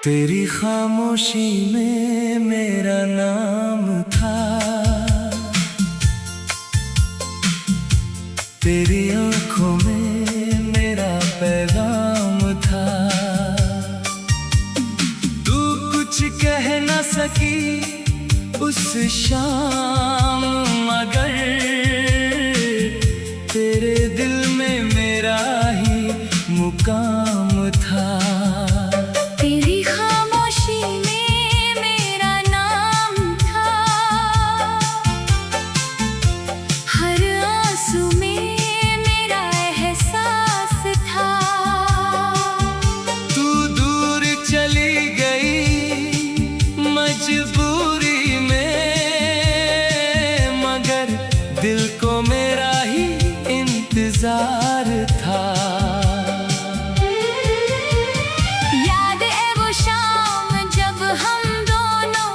तेरी खामोशी में मेरा नाम था, तेरी आंखों में मेरा पैगाम था। तू कुछ कह न सकी उस शाम, मगर तेरे दिल में मेरा ही मुकाम था। तेरी खामोशी में मेरा नाम था, हर आंसू में मेरा एहसास था। तू दूर चली गई मजबूरी में, मगर दिल को मेरा ही इंतजार था। याद है वो शाम जब हम दोनों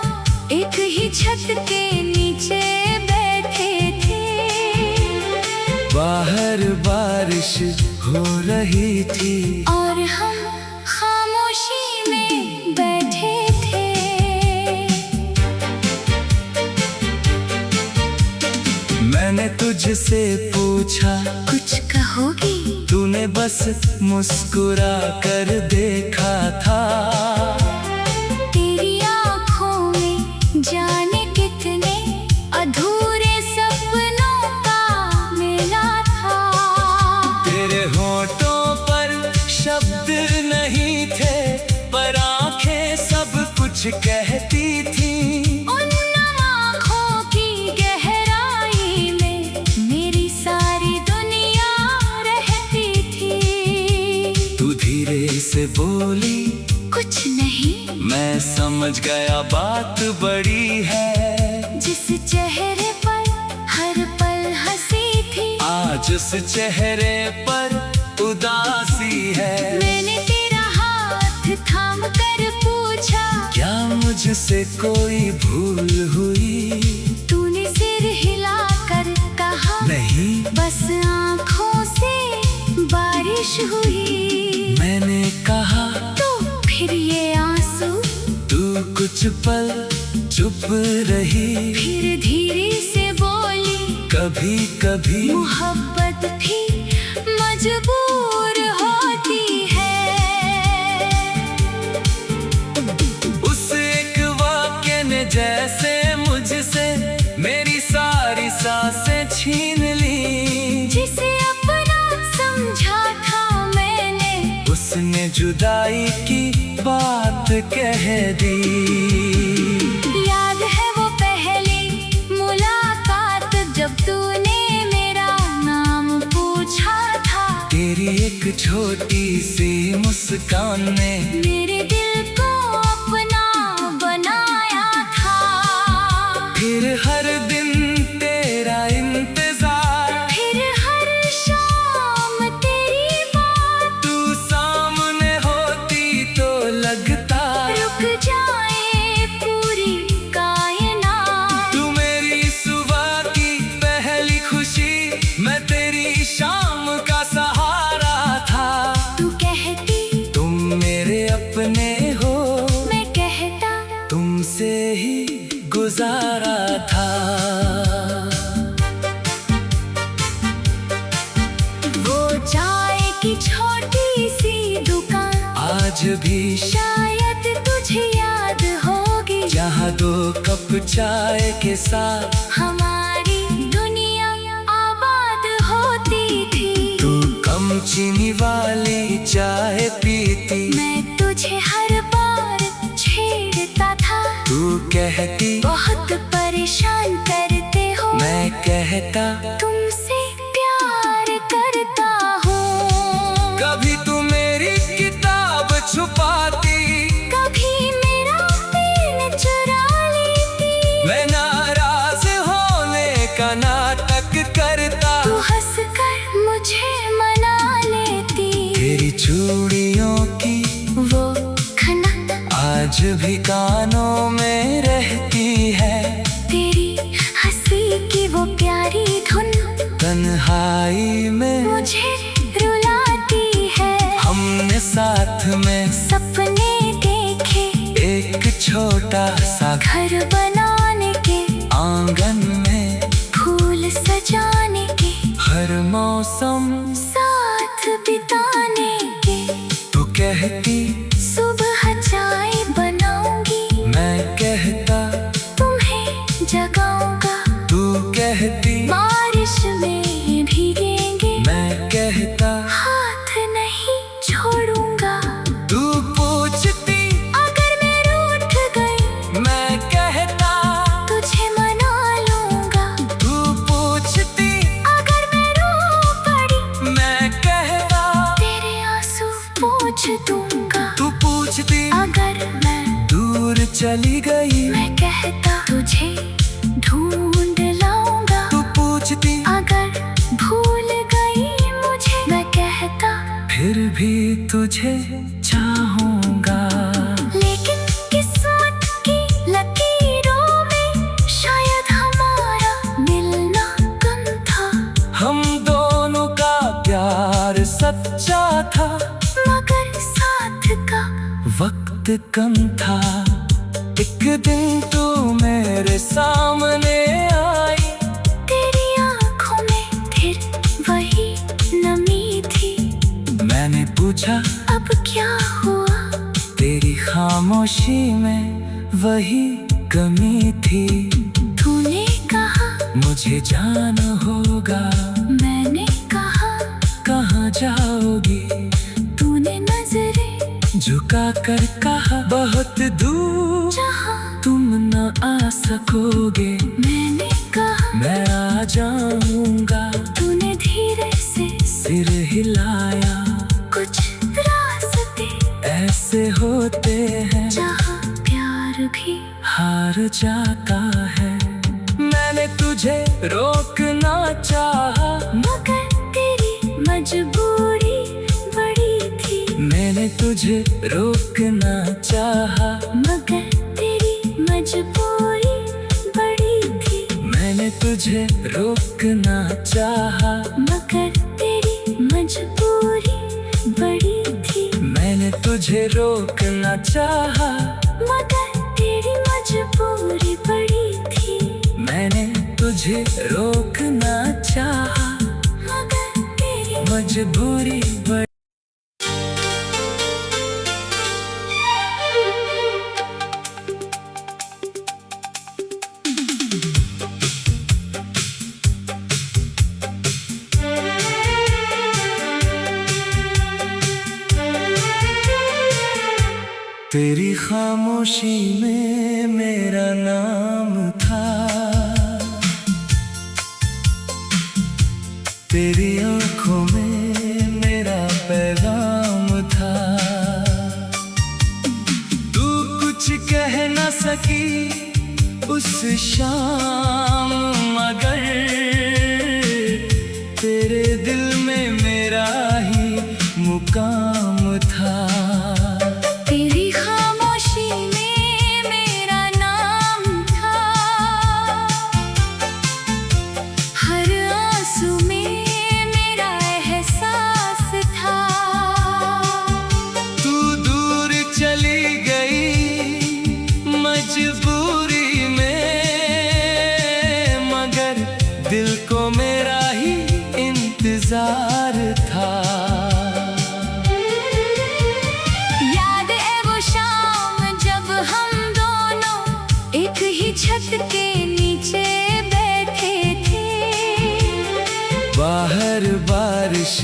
एक ही छत के नीचे बैठे थे। बाहर बारिश हो रही थी और हम खामोशी में बैठे थे। मैंने तुझसे पूछा कुछ कहोगी? तूने बस मुस्कुरा कर देखा था। तेरी आँखों में जाने कितने अधूरे सपनों का मेला था। तेरे होठों पर शब्द नहीं थे, पर आंखें सब कुछ कहती थी। उन आँखों की गहराई में मेरी सारी दुनिया रहती थी। तू धीरे से बोली कुछ नहीं, मैं समझ गया बात बड़ी है। जिस चेहरे पर हर पल हंसी थी, आज उस चेहरे पर उदासी है। मैंने तेरा हाथ थाम कर पूछा, क्या मुझसे कोई भूल हुई? तूने सिर हिलाकर कहा, नहीं। बस आँखों से बारिश हुई। मैंने कहा तो फिर ये आंसू? तू कुछ पल चुप रही, फिर धीरे से बोली, कभी कभी मोहब्बत भी मजबूर होती है। उस एक वाक्य ने जैसे मुझसे मेरी सारी सांसें छीन ली। जिसे अपना समझा था मैंने, उसने जुदाई की बात कह दी। याद है वो पहली मुलाकात जब तूने मेरा नाम पूछा था। तेरी एक छोटी सी मुस्कान ने मेरे दिल को अपना बनाया था। फिर हर दिन तेरा इंतजार, फिर हर शाम तेरी बात, तू सामने होती तो लगता रुक जाए पूरी कायनात। तू मेरी सुबह की पहली खुशी, मैं तेरी शाम का सहारा था। तू कहती तुम मेरे अपने हो, मैं कहता तुमसे ही गुजारा था। वो चाय की छोटी सी दुकान आज भी शायद तुझे याद होगी, जहाँ 2 कप चाय के साथ हमारी दुनिया आबाद होती थी। तू कम चीनी वाली चाय पीती, मैं तुझे हर बार छेड़ता था। तू कहती बहुत परेशान करते हो, मैं कहता तुमसे प्यार करता हूँ। कभी तू मेरी किताब छुपाती, कभी मेरा पेन चुरा लेती। मैं नाराज होने का नाटक करता, तू हंसकर मुझे मना लेती। तेरी चूड़ियों की वो खनक आज भी कानों में रहती है। तेरी हंसी की वो प्यारी धुन तन्हाई में मुझे रुलाती है। हमने साथ में सपने देखे छोटा सा घर बनाने के, आंगन में फूल सजाने के, हर मौसम साथ बिताने के। तू कहती सुबह चाय बनाऊंगी, मैं कहता तुम्हें जगाऊंगा। तू कहती बारिश में भीगेंगे, मैं कहता हाथ नहीं छोड़ूंगा। तू पूछती अगर मैं रूठ गई, मैं कहता तुझे मना लूंगा। तू पूछती अगर मैं रो पड़ी, मैं कहता तेरे आंसू पोंछ दूंगा। तू पूछती अगर मैं दूर चली गई, मैं कहता तुझे ढूंढ लाऊंगा। तू पूछती अगर भूल गई मुझे, मैं कहता फिर भी तुझे चाहूंगा। लेकिन किस्मत की लकीरों में शायद हमारा मिलना कम था। हम दोनों का प्यार सच्चा था, मगर साथ का वक्त कम था। एक दिन तू मेरे सामने आई, तेरी आंखों में फिर वही नमी थी। मैंने पूछा अब क्या हुआ, तेरी खामोशी में वही कमी थी। तूने कहा मुझे जाना होगा, मैंने कहा कहाँ जाओगी। तूने नजरें झुका कर कहा बहुत दूर जहाँ, तुम न आ सकोगे। मैंने कहा मैं आ जाऊंगा, तूने धीरे से सिर हिलाया। कुछ रास्ते ऐसे होते हैं जहाँ प्यार भी हार जाता है। मैंने तुझे रोकना चाहा, मगर तेरी मजबूरी बड़ी थी। मैंने तुझे रोकना चाहा, मगर तेरी मजबूरी बड़ी थी। मैंने तुझे रोकना चाहा, मगर तेरी मजबूरी बड़ी थी। मैंने तुझे रोकना चाहा, मगर तेरी मजबूरी बड़ी थी। मैंने तुझे रोकना चाहा, मगर तेरी मजबूरी बड़ी। तेरी खामोशी में मेरा नाम था, तेरी आंखों में मेरा पैगाम था। तू कुछ कह न सकी उस शाम, मगर तेरे दिल में मेरा ही मुकाम था। तेरी खामोशी में मेरा नाम था, हर आंसू में मेरा एहसास था। तू दूर चली गई मजबूरी में, मगर दिल को मेरा ही इंतजार था। याद है वो शाम जब हम दोनों एक ही छत के नीचे बैठे थे। बाहर बारिश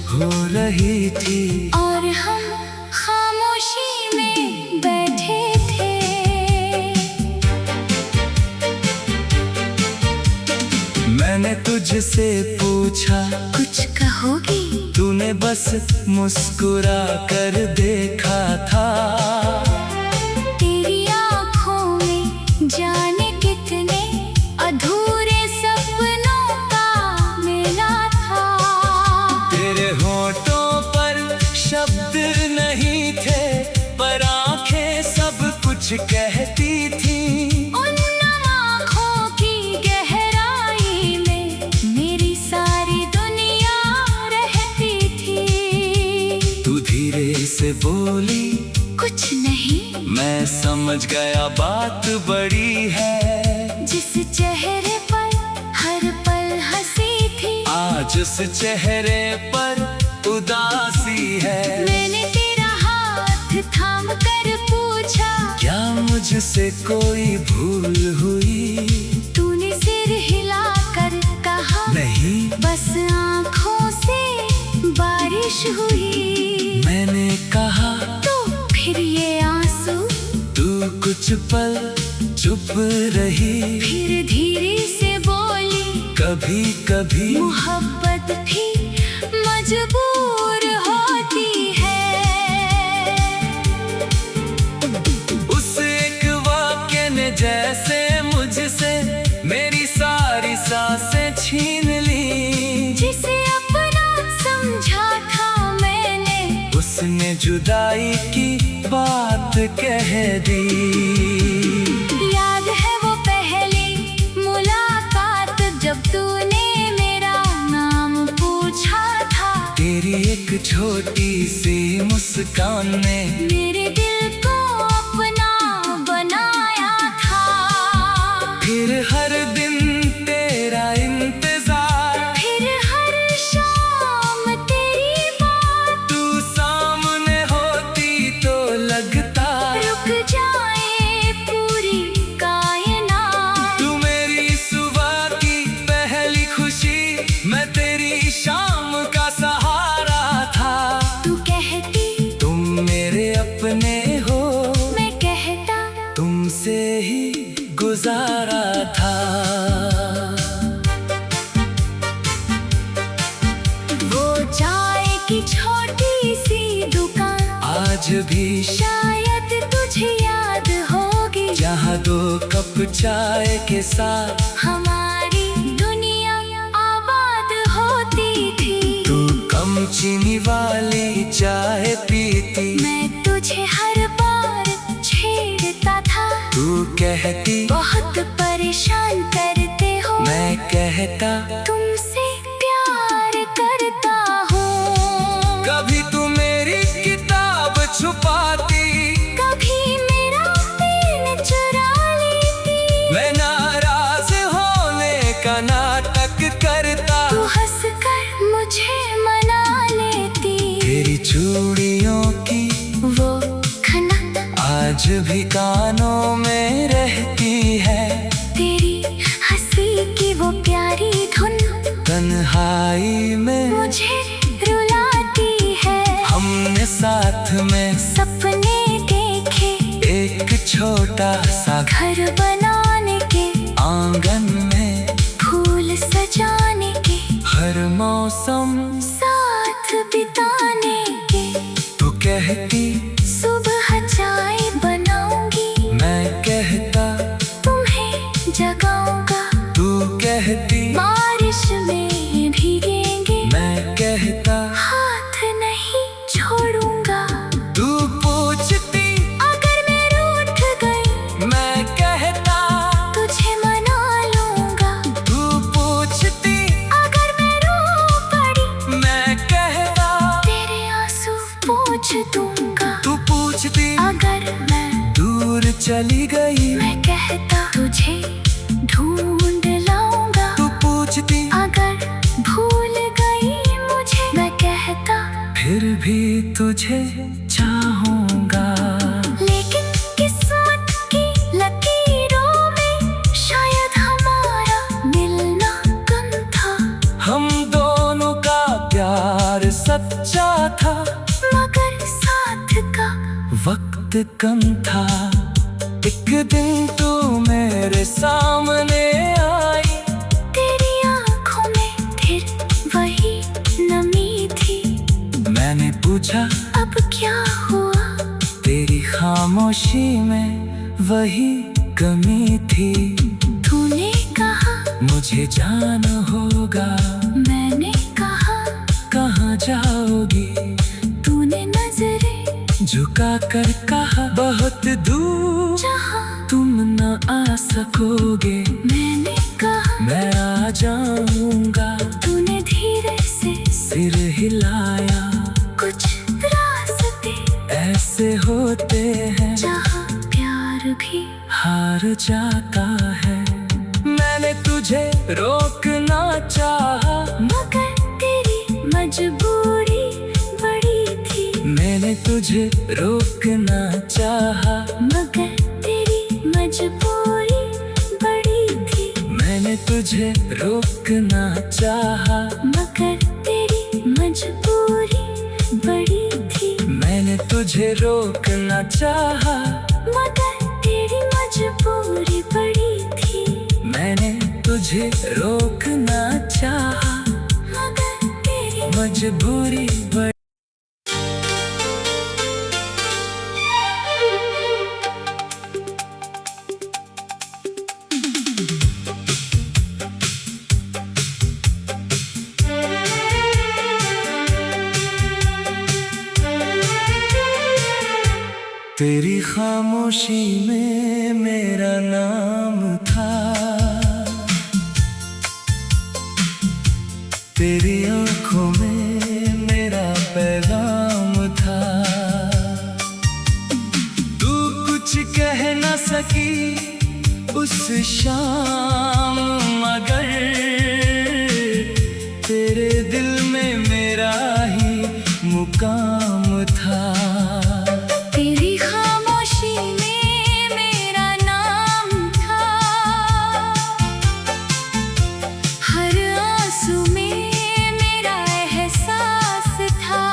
हो रही थी और हम खामोशी में बैठे थे। मैंने तुझसे पूछा कुछ कहोगी, तूने बस मुस्कुरा कर देखा था। तेरी आँखों में जाने कितने अधूरे सपनों का मेला था। तेरे होठों पर शब्द नहीं थे, पर आंखें सब कुछ कहती थी। उन आँखों की गहराई में मेरी सारी दुनिया रहती थी। तू धीरे से बोली कुछ नहीं नहीं, मैं समझ गया बात बड़ी है। जिस चेहरे पर हर पल हंसी थी, आज उस चेहरे पर उदासी है। मैंने तेरा हाथ थाम कर पूछा, क्या मुझसे कोई भूल हुई? तूने सिर हिलाकर कहा, नहीं। बस आँखों से बारिश हुई। मैंने कहा, तो फिर ये आंसू? तू कुछ पल चुप रही, फिर धीरे से बोली, कभी कभी मोहब्बत भी मजबूर होती है। उस एक वाक्य ने जैसे मुझसे मेरी सारी सांसें छीन ली। जिसे अपना समझा था मैंने, उसने जुदाई की बात कह दी। याद है वो पहली मुलाकात, जब तूने मेरा नाम पूछा था। तेरी एक छोटी सी मुस्कान ने मेरे दिल को अपना बनाया था। फिर हर दिन तेरा इंतजार, फिर हर शाम तेरी बात, तू सामने होती तो लगता रुक जाए पूरी कायनात। तू मेरी सुबह की पहली खुशी, मैं तेरी शाम का सहारा था। तू कहती तुम मेरे अपने हो, मैं कहता तुमसे ही गुजारा था। वो चाय की छोटी सी दुकान आज भी शायद तुझे याद होगी, जहाँ 2 कप चाय के साथ हमारी दुनिया आबाद होती थी। तू कम चीनी वाली चाय पीती, मैं तुझे हर बार छेड़ता था। तू कहती बहुत परेशान करते हो, मैं कहता तुमसे प्यार करता हूँ। कभी तू मेरी किताब छुपाती, कभी मेरा पेन चुरा लेती, मैं नाराज होने का नाटक करता। तू हंसकर मुझे मना लेती। तेरी चूड़ियों की वो खनक आज भी कानों में रहती है, तेरी हंसी की वो प्यारी धुन तन्हाई में मुझे रुलाती है। हमने साथ में सपने देखे, एक छोटा सा घर बनाने के, आंगन में फूल सजाने के, हर मौसम साथ बिताने के। तू कहती सुबह चाय बनाऊंगी, मैं कहता तुम्हें जगाऊंगा। तू कहती बारिश में भीगेंगे, मैं कहता हाथ नहीं छोड़ूंगा। तू पूछती अगर मैं रूठ गई, मैं कहता तुझे मना लूंगा। तू पूछती अगर मैं रो पड़ी, मैं कहता तेरे आंसू पोंछ दूंगा। तू पूछती अगर मैं दूर चली गई, मैं कहता तुझे ढूंढ लाऊंगा। तू पूछती अगर भूल गई मुझे, मैं कहता फिर भी तुझे चाहूंगा। लेकिन किस्मत की लकीरों में शायद हमारा मिलना कम था। हम दोनों का प्यार सच्चा था, मगर साथ का वक्त कम था। एक दिन तू मेरे सामने आई, तेरी आंखों में फिर वही नमी थी। मैंने पूछा अब क्या हुआ, तेरी खामोशी में वही कमी थी। तूने कहा मुझे जाना होगा, मैंने कहा कहाँ जाओगी? तूने नजरें झुका कर कहा बहुत दूर जहाँ तुम न आ सकोगे। मैंने कहा मैं आ जाऊंगा, तूने धीरे से सिर हिलाया। कुछ रास्ते ऐसे होते हैं भी हार जाता है। मैंने तुझे रोकना चाहा, मगर तेरी मजबूरी बड़ी थी। मैंने तुझे रोकना चाहा, मगर तेरी मजबूरी बड़ी थी। मैंने तुझे रोकना चाहा, मगर तेरी मजबूरी बड़ी थी। मैंने तुझे रोकना चाहा, मगर तेरी मजबूरी बड़ी थी। मैंने तुझे रोकना चाहा, मगर तेरी मजबूरी बड़ी। तेरी खामोशी में मेरा नाम था, तेरी आंखों में मेरा पैगाम था। तू कुछ कह न सकी उस शाम, मगर तेरे दिल में मेरा ही मुकाम था। तेरी खामोशी में मेरा नाम था, हर आंसू में मेरा एहसास था।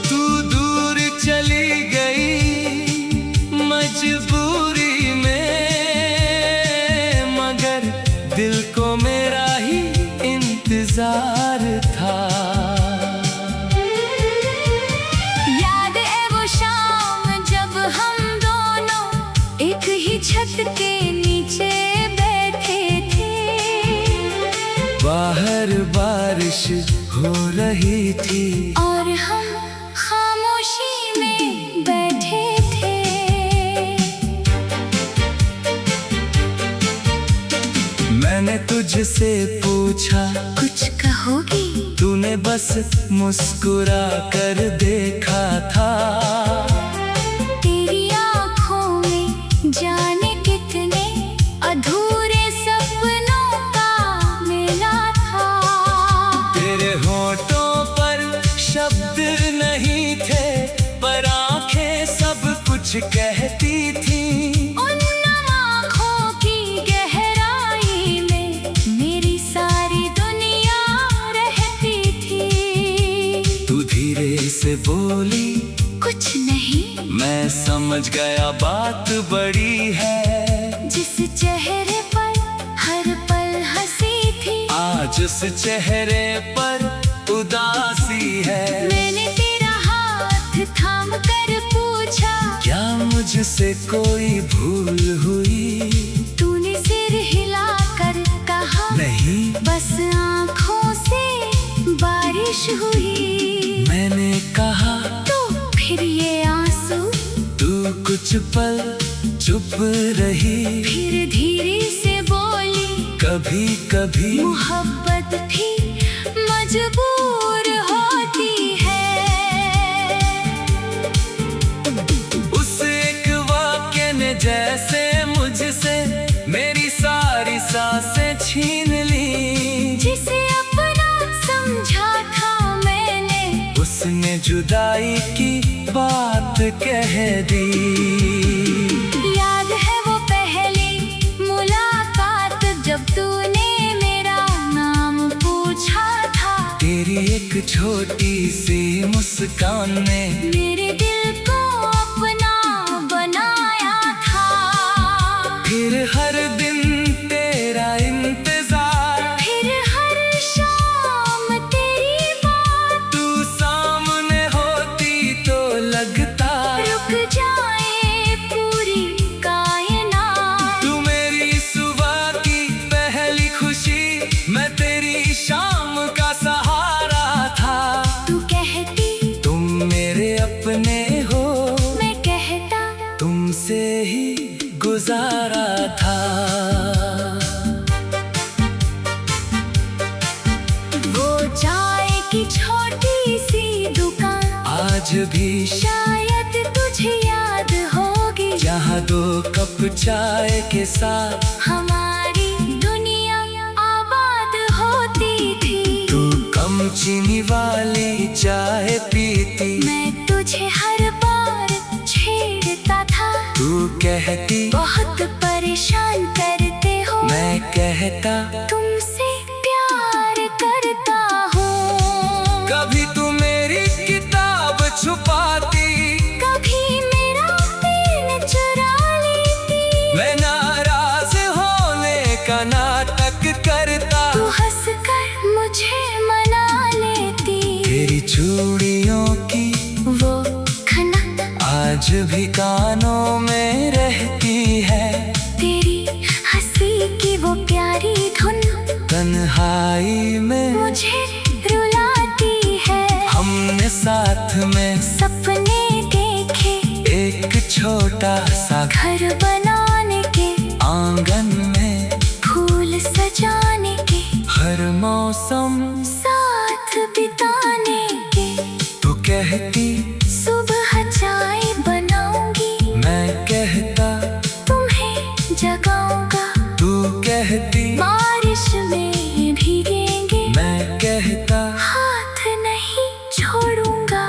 तू दूर चली गई मजबूरी में, मगर दिल को मेरा ही इंतजार था। याद है वो शाम जब हम दोनों एक ही छत के नीचे बैठे थे। बाहर बारिश हो रही थी और हम खामोशी में बैठे थे। मैंने तुझसे पूछा कुछ कहोगी? तूने बस मुस्कुरा कर देखा था। तेरी आँखों में जाने कितने अधूरे सपनों का मेला था। तेरे होठों पर शब्द नहीं थे, पर आंखें सब कुछ कहती थी। उन आँखों की गहराई में मेरी सारी दुनिया रहती थी। तू धीरे से बोली कुछ नहीं, मैं समझ गया बात बड़ी है। जिस चेहरे पर हर पल हंसी थी, आज उस चेहरे पर उदासी है। मैंने तेरा हाथ थाम कर पूछा, क्या मुझसे कोई भूल हुई? तूने सिर हिलाकर कहा, नहीं। बस आँखों से बारिश हुई। मैंने कहा तो फिर ये आंसू? तू कुछ पल चुप रही, फिर धीरे से बोली, कभी कभी मोहब्बत भी मजबूर होती है। उस एक वाक्य ने जैसे मुझसे मेरी सारी सांसें छीन ली। जिसे अपना समझा था मैंने, उसने जुदाई की बात कह दी। याद है वो पहली मुलाकात जब तूने मेरा नाम पूछा था। तेरी एक छोटी सी मुस्कान ने मेरे दिल को अपना बनाया था। फिर हर दिन तेरा इंतजार, फिर हर शाम तेरी बात, तू सामने होती तो लगता रुक जाए पूरी कायनात। तू मेरी सुबह की पहली खुशी, मैं तेरी शाम का सहारा था। तू कहती तुम मेरे अपने हो, मैं कहता तुमसे ही गुजारा था। वो चाय की छोटी सी दुकान आज भी शायद तुझे याद होगी। दो कप चाय के साथ हमारी दुनिया आबाद होती थी। तू कम चीनी वाली चाय पीती, मैं तुझे हर बार छेड़ता था। तू कहती बहुत परेशान करते हो, मैं कहता तुमसे प्यार करता हूँ। कभी तू मेरी किताब छुपाती, कभी मेरा पेन चुरा लेती। मैं नाराज होने का नाटक करता, तू हंसकर मुझे मना लेती। तेरी चूड़ियों की वो खनक आज भी कानों में रहती है, तेरी हंसी की वो प्यारी धुन तन्हाई में मुझे रुलाती है। हमने साथ में सपने देखे एक छोटा सा घर बनाने के, आंगन में फूल सजाने के, हर मौसम साथ बिताने के। तू कहती सुबह चाय बनाऊंगी, मैं कहता तुम्हें जगाऊंगा। तू कहती बारिश में भीगेंगे, मैं कहता हाथ नहीं छोड़ूंगा।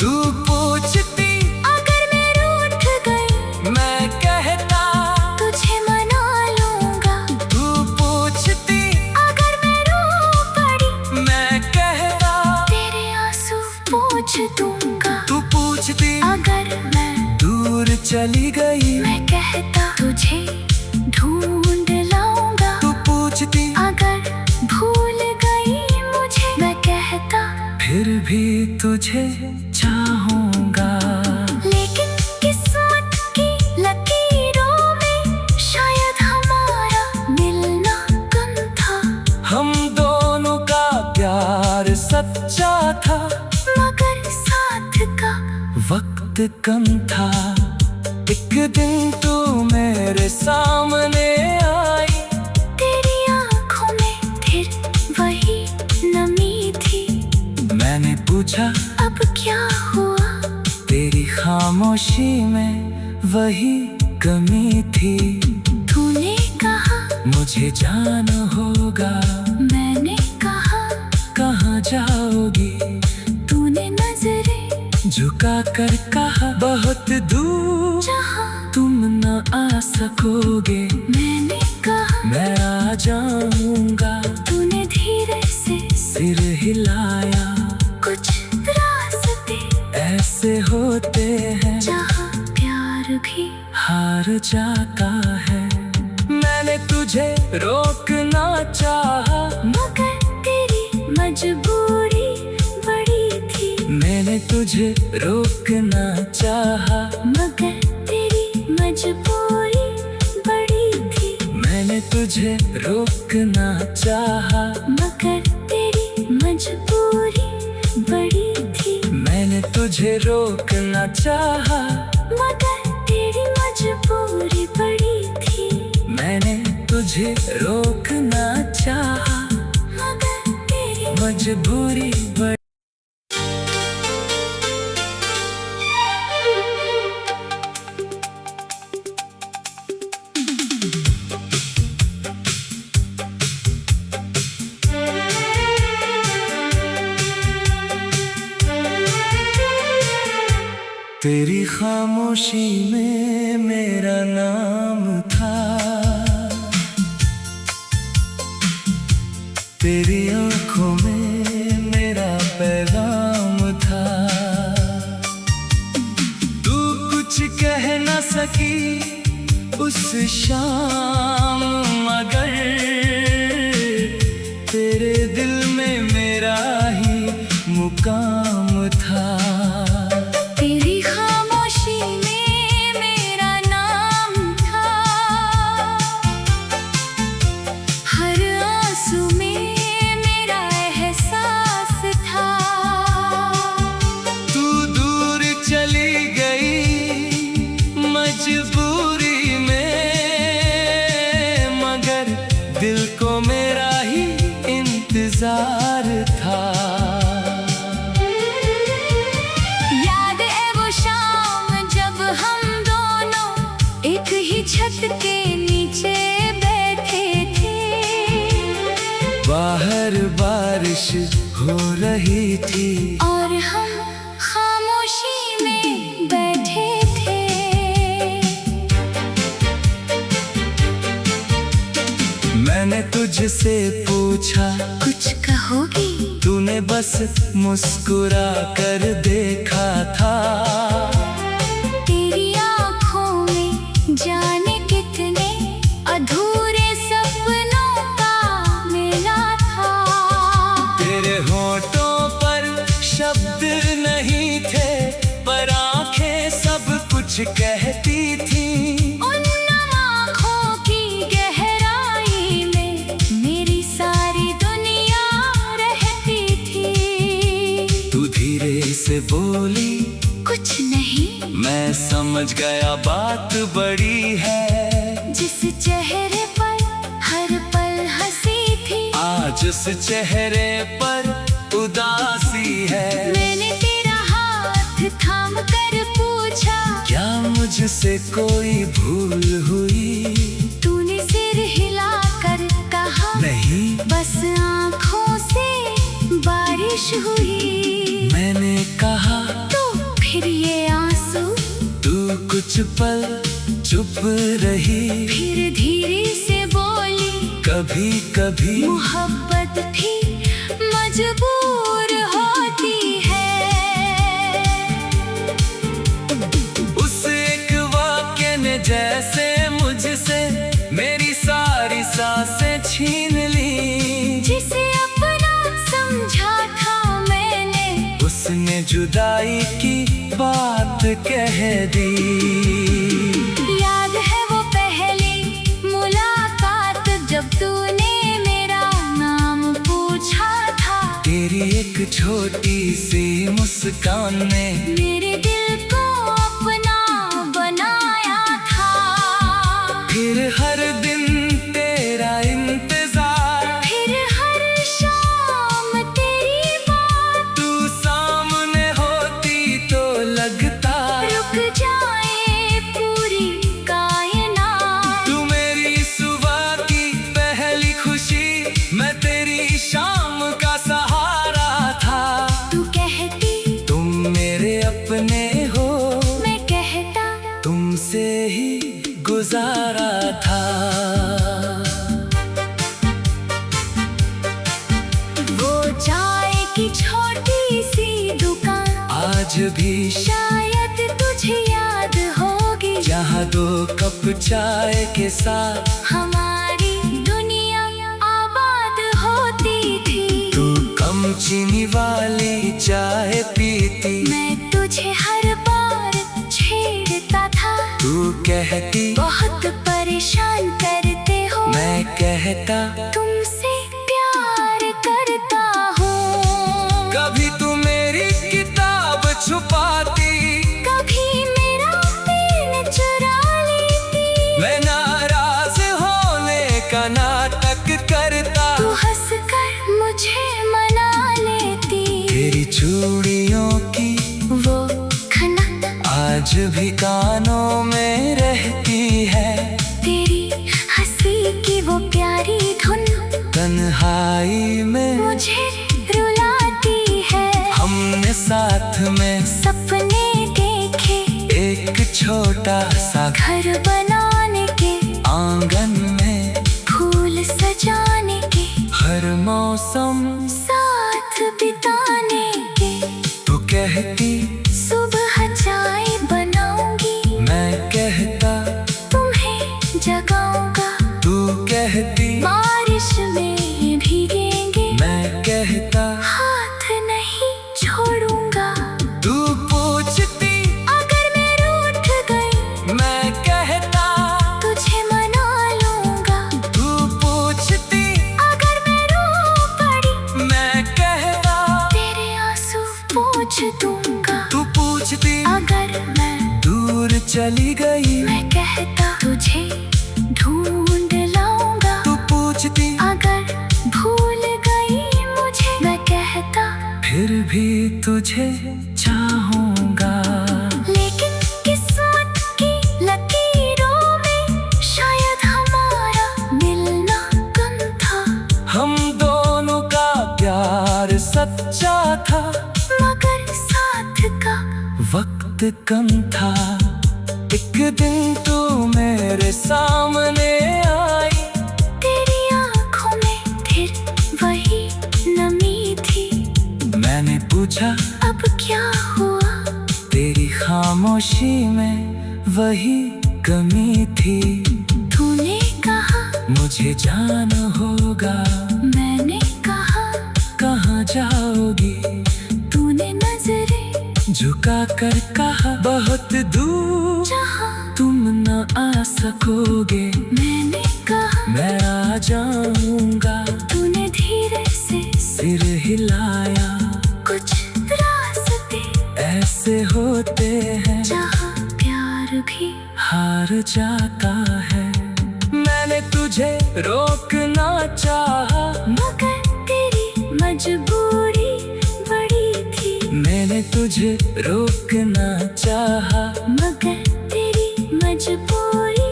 तू पूछती अगर मैं रूठ गई, मैं कहता तुझे मना लूंगा। तू पूछती अगर मैं रो पड़ी, मैं कहता तेरे आंसू पोंछ दूंगा। तू पूछती अगर मैं दूर चली गई, मैं कहता तुझे ढूंढ लाऊंगा। तू पूछती अगर भूल गई मुझे, मैं कहता फिर भी तुझे चाहूंगा। लेकिन किस्मत की लकीरों में शायद हमारा मिलना कम था। हम दोनों का प्यार सच्चा था, मगर साथ का वक्त कम था। एक दिन तू मेरे सामने आई, तेरी आंखों में फिर वही नमी थी। मैंने पूछा अब क्या हुआ, तेरी खामोशी में वही कमी थी। तूने कहा मुझे जाना होगा, मैंने कहा कहाँ जाओगी। तूने नजरें झुका कर कहा बहुत दूर जहाँ तुम न आ सकोगे, मैंने कहा मैं आ जाऊंगा। तूने धीरे से सिर हिलाया, कुछ रास्ते ऐसे होते हैं जहाँ प्यार भी हार जाता है। मैंने तुझे रोकना चाहा, मगर तेरी मजबूरी बड़ी थी। मैंने तुझे रोकना चाहा, मगर तेरी मजबूरी बड़ी थी। मैंने तुझे रोकना चाहा, मगर तेरी मजबूरी बड़ी थी। मैंने तुझे रोकना चाहा, मगर तेरी मजबूरी बड़ी थी। मैंने तुझे रोकना चाहा, मगर तेरी मजबूरी बड़ी। तेरी खामोशी में मेरा नाम था, तेरी आंखों में मेरा पैगाम था। तू कुछ कह न सकी उस शाम, मगर तेरे दिल में मेरा ही मुकाम था। तेरी खामोशी में मेरा नाम था, हर आंसू में मेरा एहसास था। तू दूर चली गई मजबूरी में, मगर बाहर बारिश हो रही थी और हम खामोशी में बैठे थे। मैंने तुझसे पूछा कुछ कहोगी? तूने बस मुस्कुरा कर देखा था। तेरी आँखों में जाने कितने अधूरे सपनों का मेला था। तेरे होठों पर शब्द नहीं थे, पर आंखें सब कुछ कहती थी। उन आँखों की गहराई में मेरी सारी दुनिया रहती थी। तू धीरे से बोली कुछ नहीं। मैं समझ गया बात बड़ी है। जिस चेहरे पर हर पल हंसी थी, आज उस चेहरे पर उदासी है। मैंने तेरा हाथ थाम कर पूछा, क्या मुझसे कोई भूल हुई? तूने सिर हिलाकर कहा, नहीं। बस आँखों से बारिश हुई। मैंने कहा तो फिर ये आंसू? तू कुछ पल चुप रही, फिर धीरे से बोली, कभी कभी मोहब्बत भी मजबूर होती है। उस एक वाक्य ने जैसे मुझसे मेरी सारी सांसें छीन ली। जिसे अपना समझा था मैंने, उसने जुदाई की बात कह दी। याद है वो पहली मुलाकात जब तूने मेरा नाम पूछा था। तेरी एक छोटी सी मुस्कान ने मेरे दिल को अपना बनाया था। फिर हर दिन तेरा इंतजार, फिर हर शाम तेरी बात, तू सामने होती तो लगता रुक जाए पूरी कायनात। तू मेरी सुबह की पहली खुशी, मैं तेरी शाम का सहारा था। तू कहती तुम मेरे अपने हो, मैं कहता तुमसे ही गुजारा था। वो चाय की छोटी सी दुकान आज भी शायद तुझे याद होगी, जहाँ 2 कप चाय के साथ हमारी दुनिया आबाद होती थी। तू कम चीनी वाली चाय पीती, मैं तुझे हर बार छेड़ता था। तू कहती बहुत परेशान करते हो, मैं कहता तुमसे प्यार करता हूँ। कभी तू मेरी किताब छुपाती, कभी मेरा पेन चुरा लेती। मैं नाराज होने का नाटक करता, तू हंसकर मुझे मना लेती। तेरी चूड़ियों की वो खनक आज भी कानों में रहती है। तेरी हंसी की वो प्यारी धुन तन्हाई में मुझे रुलाती है। हमने साथ में सपने देखे एक छोटा सा घर बनाने के, आंगन में फूल सजाने के, हर मौसम साथ बिताने के। तू कहती सुबह चाय बनाऊंगी, मैं कहता तुम्हें जगाऊंगा। तू कहती बारिश में भीगेंगे, मैं कहता हाथ नहीं छोड़ूंगा। तू पूछती अगर मैं रूठ गई, मैं कहता तुझे मना लूंगा। तू पूछती अगर मैं रो पड़ी, मैं कहता तेरे आंसू पोंछ दूंगा। तू पूछती अगर मैं दूर चली गई, मैं कहता तुझे ढूंढ लाऊंगा। तू पूछती अगर भूल गई मुझे, मैं कहता फिर भी तुझे चाहूंगा। लेकिन किस्मत की लकीरों में शायद हमारा मिलना कम था। हम दोनों का वक्त कम था, एक दिन तू मेरे सामने आई। तेरी आंखों में फिर वही नमी थी। मैंने पूछा अब क्या हुआ? तेरी खामोशी में वही कमी थी। तूने कहा मुझे जाना होगा। मैंने कहा कहाँ जाओगी? तूने नजरें झुका कर कहा बहुत दूर जहाँ तुम न आ सकोगे। मैंने कहा मैं आ जाऊंगा। तूने धीरे से सिर हिलाया। कुछ रास्ते ऐसे होते हैं जहाँ प्यार भी हार जाता है। मैंने तुझे रोकना चाहा, मगर तेरी मजबूरी बड़ी थी। मैंने तुझे रोकना चाहा, मगर तेरी मजबूरी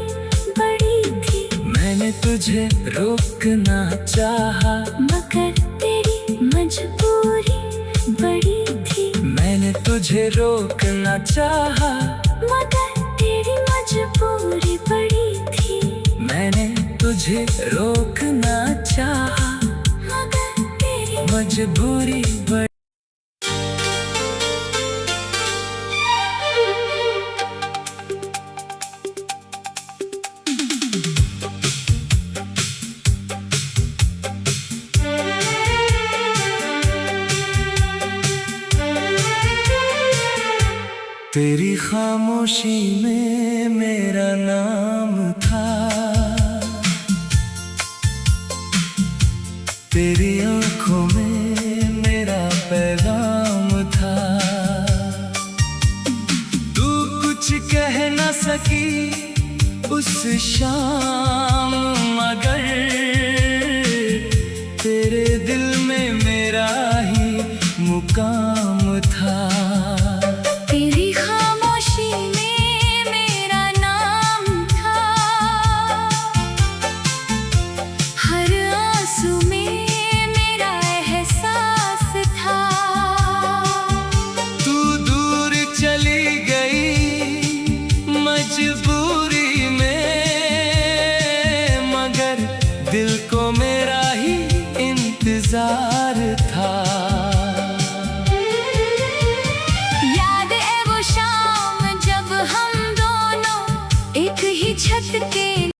बड़ी थी। मैंने तुझे रोकना चाहा, मगर तेरी मजबूरी बड़ी थी। मैंने तुझे रोकना चाहा, मगर तेरी मजबूरी बड़ी थी। मैंने तुझे रोकना चाहा, मगर तेरी मजबूरी बड़ी। तेरी खामोशी में मेरा नाम था, तेरी आंखों में मेरा पैगाम था। तू कुछ कह न सकी उस शाम, मगर तेरे दिल में मेरा ही मुकाम था। तेरी खामोशी में मेरा नाम था। हर आंसू में मेरा एहसास था। तू दूर चली गई मजबूरी में, मगर दिल को मेरा ही इंतजार था।